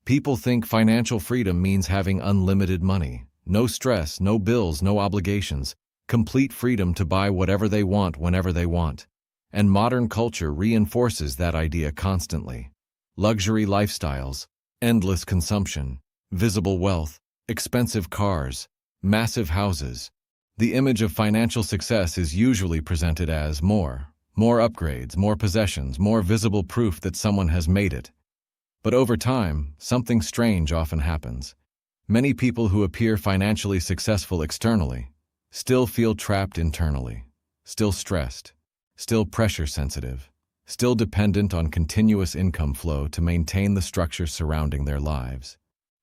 People think financial freedom means having unlimited money, no stress, no bills, no obligations, complete freedom to buy whatever they want whenever they want. And modern culture reinforces that idea constantly. Luxury lifestyles, endless consumption, visible wealth, expensive cars, massive houses. The image of financial success is usually presented as more upgrades, more possessions, more visible proof that someone has made it. But over time, something strange often happens. Many people who appear financially successful externally still feel trapped internally, still stressed, still pressure sensitive, still dependent on continuous income flow to maintain the structure surrounding their lives.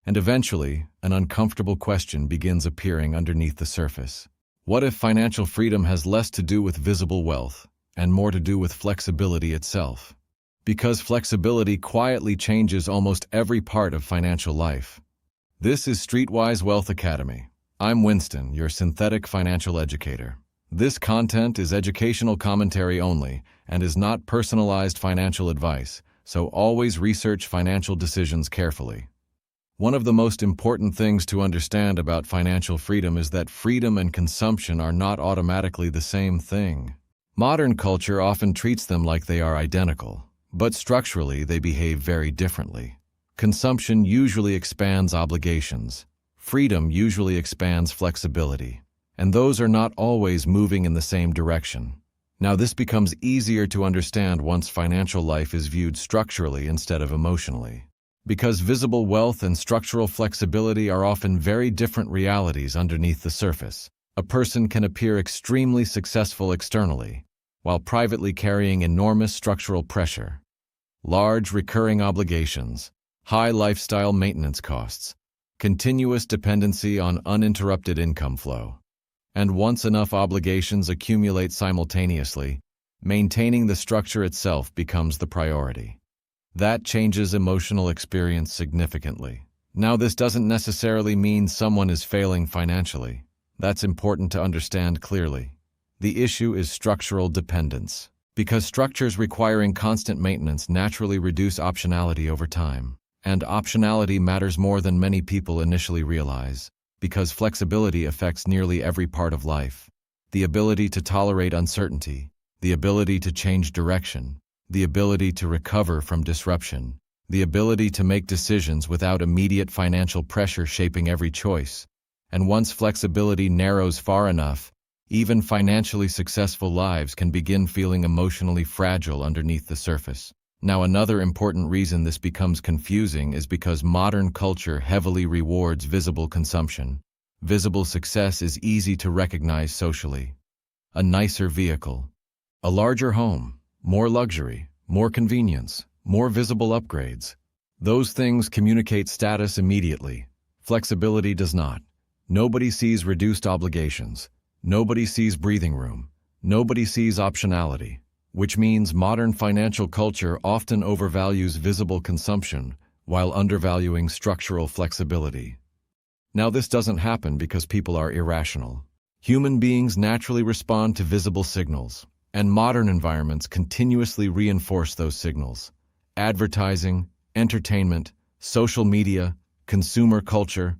And eventually, an uncomfortable question begins appearing underneath the surface. What if financial freedom has less to do with visible wealth and more to do with flexibility itself? Because flexibility quietly changes almost every part of financial life. This is Streetwise Wealth Academy. I'm Winston, your synthetic financial educator. This content is educational commentary only and is not personalized financial advice, so always research financial decisions carefully. One of the most important things to understand about financial freedom is that freedom and consumption are not automatically the same thing. Modern culture often treats them like they are identical, but structurally they behave very differently. Consumption usually expands obligations. Freedom usually expands flexibility, and those are not always moving in the same direction. Now, this becomes easier to understand once financial life is viewed structurally instead of emotionally. Because visible wealth and structural flexibility are often very different realities underneath the surface. A person can appear extremely successful externally, while privately carrying enormous structural pressure. Large recurring obligations, high lifestyle maintenance costs, continuous dependency on uninterrupted income flow. And once enough obligations accumulate simultaneously, maintaining the structure itself becomes the priority. That changes emotional experience significantly. Now, this doesn't necessarily mean someone is failing financially. That's important to understand clearly. The issue is structural dependence, because structures requiring constant maintenance naturally reduce optionality over time. And optionality matters more than many people initially realize, because flexibility affects nearly every part of life. The ability to tolerate uncertainty, the ability to change direction, the ability to recover from disruption, the ability to make decisions without immediate financial pressure shaping every choice. And once flexibility narrows far enough, even financially successful lives can begin feeling emotionally fragile underneath the surface. Now, another important reason this becomes confusing is because modern culture heavily rewards visible consumption. Visible success is easy to recognize socially. A nicer vehicle, a larger home, more luxury, more convenience, more visible upgrades. Those things communicate status immediately. Flexibility does not. Nobody sees reduced obligations. Nobody sees breathing room. Nobody sees optionality, which means modern financial culture often overvalues visible consumption while undervaluing structural flexibility. Now, this doesn't happen because people are irrational. Human beings naturally respond to visible signals, and modern environments continuously reinforce those signals. Advertising, entertainment, social media, consumer culture,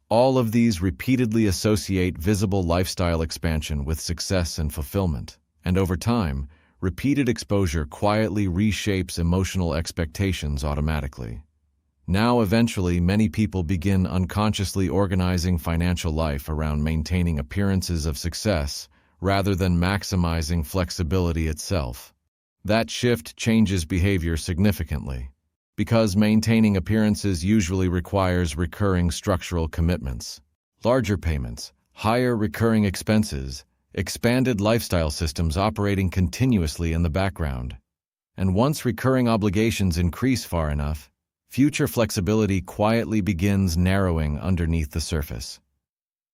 all of these repeatedly associate visible lifestyle expansion with success and fulfillment. And over time, repeated exposure quietly reshapes emotional expectations automatically. Now, eventually, many people begin unconsciously organizing financial life around maintaining appearances of success rather than maximizing flexibility itself. That shift changes behavior significantly, because maintaining appearances usually requires recurring structural commitments, larger payments, higher recurring expenses, expanded lifestyle systems operating continuously in the background. And once recurring obligations increase far enough, future flexibility quietly begins narrowing underneath the surface.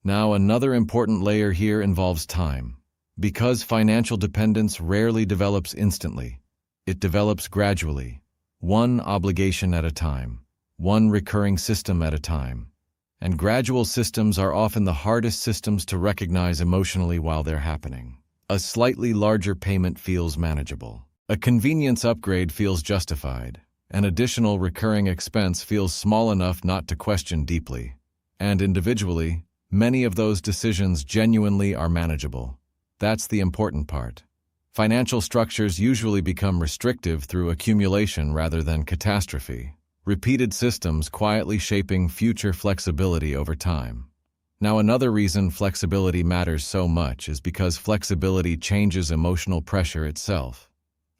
Now, another important layer here involves time. Because financial dependence rarely develops instantly, it develops gradually, one obligation at a time, one recurring system at a time. And gradual systems are often the hardest systems to recognize emotionally while they're happening. A slightly larger payment feels manageable. A convenience upgrade feels justified. An additional recurring expense feels small enough not to question deeply. And individually, many of those decisions genuinely are manageable. That's the important part. Financial structures usually become restrictive through accumulation rather than catastrophe. Repeated systems quietly shaping future flexibility over time. Now, another reason flexibility matters so much is because flexibility changes emotional pressure itself.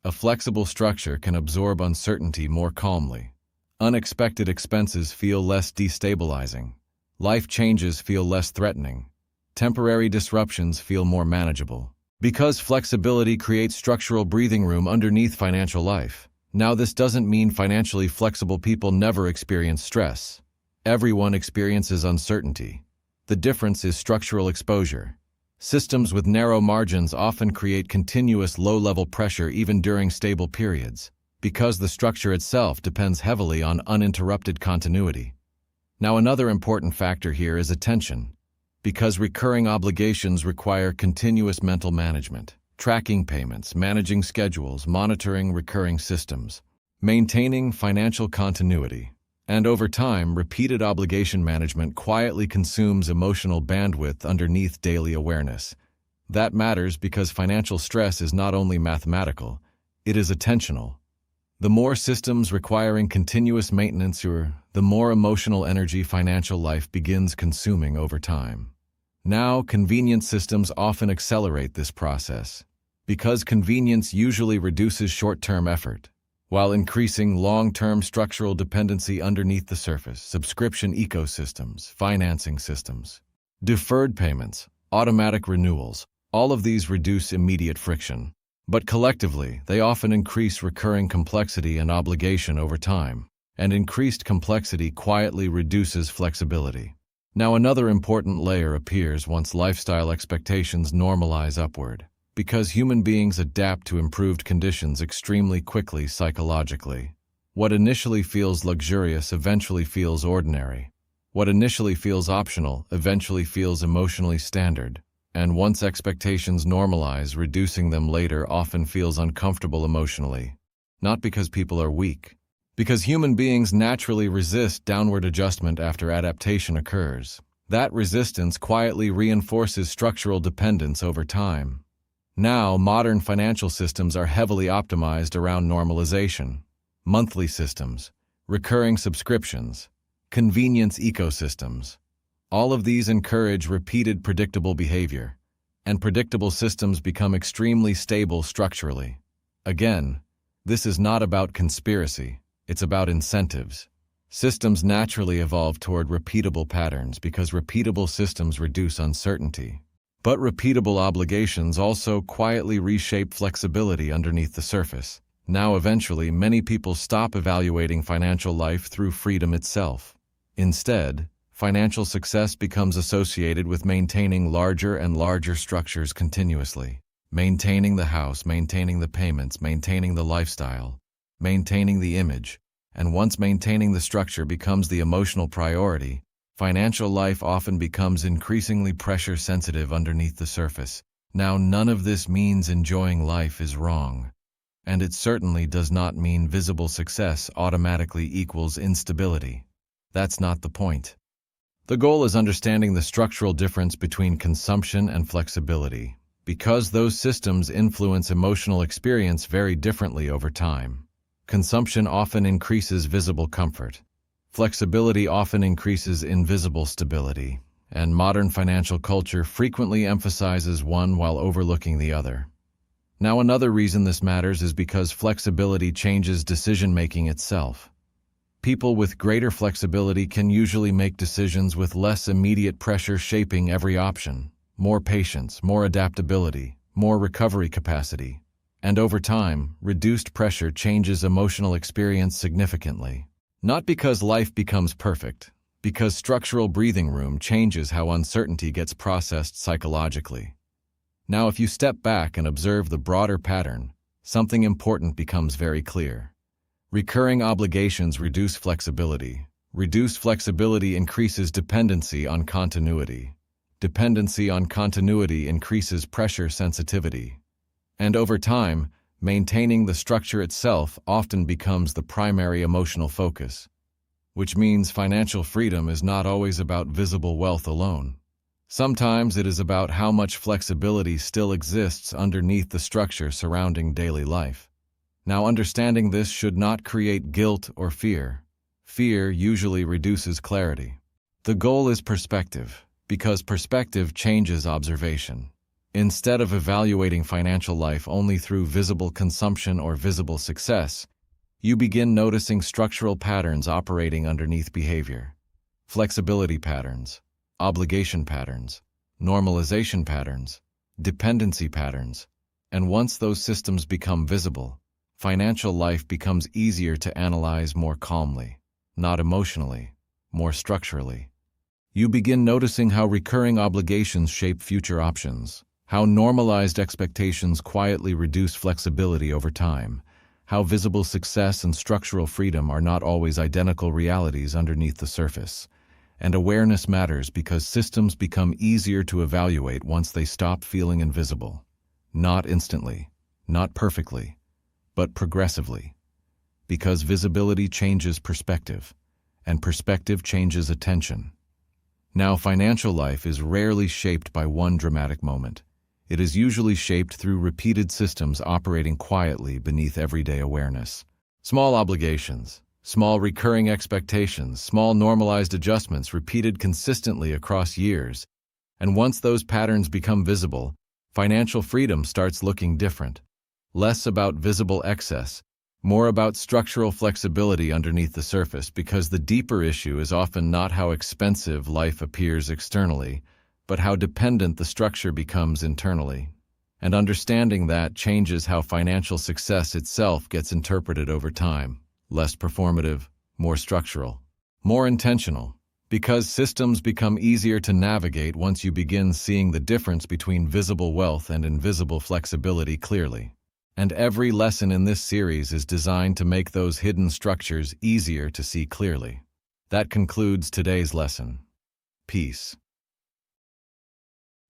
A flexible structure can absorb uncertainty more calmly. Unexpected expenses feel less destabilizing. Life changes feel less threatening. Temporary disruptions feel more manageable. Because flexibility creates structural breathing room underneath financial life. Now, this doesn't mean financially flexible people never experience stress. Everyone experiences uncertainty. The difference is structural exposure. Systems with narrow margins often create continuous low-level pressure even during stable periods, because the structure itself depends heavily on uninterrupted continuity. Now, another important factor here is attention, because recurring obligations require continuous mental management, tracking payments, managing schedules, monitoring recurring systems, maintaining financial continuity. And over time, repeated obligation management quietly consumes emotional bandwidth underneath daily awareness. That matters because financial stress is not only mathematical, it is attentional. The more systems requiring continuous maintenance, the more emotional energy financial life begins consuming over time. Now, convenience systems often accelerate this process, because convenience usually reduces short-term effort, while increasing long-term structural dependency underneath the surface. Subscription ecosystems, financing systems, deferred payments, automatic renewals, all of these reduce immediate friction. But collectively, they often increase recurring complexity and obligation over time, and increased complexity quietly reduces flexibility. Now, another important layer appears once lifestyle expectations normalize upward. Because human beings adapt to improved conditions extremely quickly psychologically. What initially feels luxurious eventually feels ordinary. What initially feels optional eventually feels emotionally standard. And once expectations normalize, reducing them later often feels uncomfortable emotionally. Not because people are weak. Because human beings naturally resist downward adjustment after adaptation occurs. That resistance quietly reinforces structural dependence over time. Now, modern financial systems are heavily optimized around normalization, monthly systems, recurring subscriptions, convenience ecosystems. All of these encourage repeated predictable behavior, and predictable systems become extremely stable structurally. Again, this is not about conspiracy, it's about incentives. Systems naturally evolve toward repeatable patterns because repeatable systems reduce uncertainty. But repeatable obligations also quietly reshape flexibility underneath the surface. Now, eventually, many people stop evaluating financial life through freedom itself. Instead, financial success becomes associated with maintaining larger and larger structures continuously. Maintaining the house, maintaining the payments, maintaining the lifestyle, maintaining the image. And once maintaining the structure becomes the emotional priority, financial life often becomes increasingly pressure-sensitive underneath the surface. Now, none of this means enjoying life is wrong. And it certainly does not mean visible success automatically equals instability. That's not the point. The goal is understanding the structural difference between consumption and flexibility, because those systems influence emotional experience very differently over time. Consumption often increases visible comfort. Flexibility often increases invisible stability, and modern financial culture frequently emphasizes one while overlooking the other. Now, another reason this matters is because flexibility changes decision-making itself. People with greater flexibility can usually make decisions with less immediate pressure shaping every option. More patience, more adaptability, more recovery capacity. And over time, reduced pressure changes emotional experience significantly. Not because life becomes perfect, because structural breathing room changes how uncertainty gets processed psychologically. Now, if you step back and observe the broader pattern, something important becomes very clear. Recurring obligations reduce flexibility. Reduced flexibility increases dependency on continuity. Dependency on continuity increases pressure sensitivity. And over time, Maintaining the structure itself often becomes the primary emotional focus, which means financial freedom is not always about visible wealth alone. Sometimes it is about how much flexibility still exists underneath the structure surrounding daily life. Now, understanding this should not create guilt or fear. Fear usually reduces clarity. The goal is perspective, because perspective changes observation. Instead of evaluating financial life only through visible consumption or visible success, you begin noticing structural patterns operating underneath behavior. Flexibility patterns, obligation patterns, normalization patterns, dependency patterns, and once those systems become visible, financial life becomes easier to analyze more calmly, not emotionally, more structurally. You begin noticing how recurring obligations shape future options, how normalized expectations quietly reduce flexibility over time, how visible success and structural freedom are not always identical realities underneath the surface. And awareness matters because systems become easier to evaluate once they stop feeling invisible. Not instantly, not perfectly, but progressively. Because visibility changes perspective, and perspective changes attention. Now, financial life is rarely shaped by one dramatic moment. It is usually shaped through repeated systems operating quietly beneath everyday awareness. Small obligations, small recurring expectations, small normalized adjustments repeated consistently across years. And once those patterns become visible, financial freedom starts looking different. Less about visible excess, more about structural flexibility underneath the surface, because the deeper issue is often not how expensive life appears externally, but how dependent the structure becomes internally. And understanding that changes how financial success itself gets interpreted over time. Less performative, more structural, more intentional. Because systems become easier to navigate once you begin seeing the difference between visible wealth and invisible flexibility clearly. And every lesson in this series is designed to make those hidden structures easier to see clearly. That concludes today's lesson. Peace.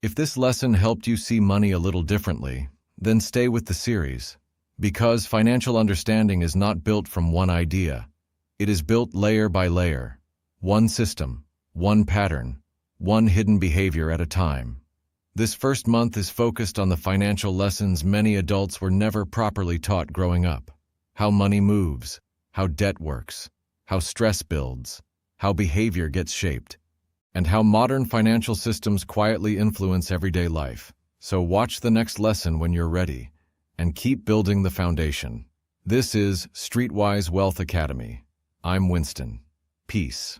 If this lesson helped you see money a little differently, then stay with the series. Because financial understanding is not built from one idea. It is built layer by layer. One system, one pattern, one hidden behavior at a time. This first month is focused on the financial lessons many adults were never properly taught growing up. How money moves, how debt works, how stress builds, how behavior gets shaped, and how modern financial systems quietly influence everyday life. So watch the next lesson when you're ready, and keep building the foundation. This is Streetwise Wealth Academy. I'm Winston. Peace.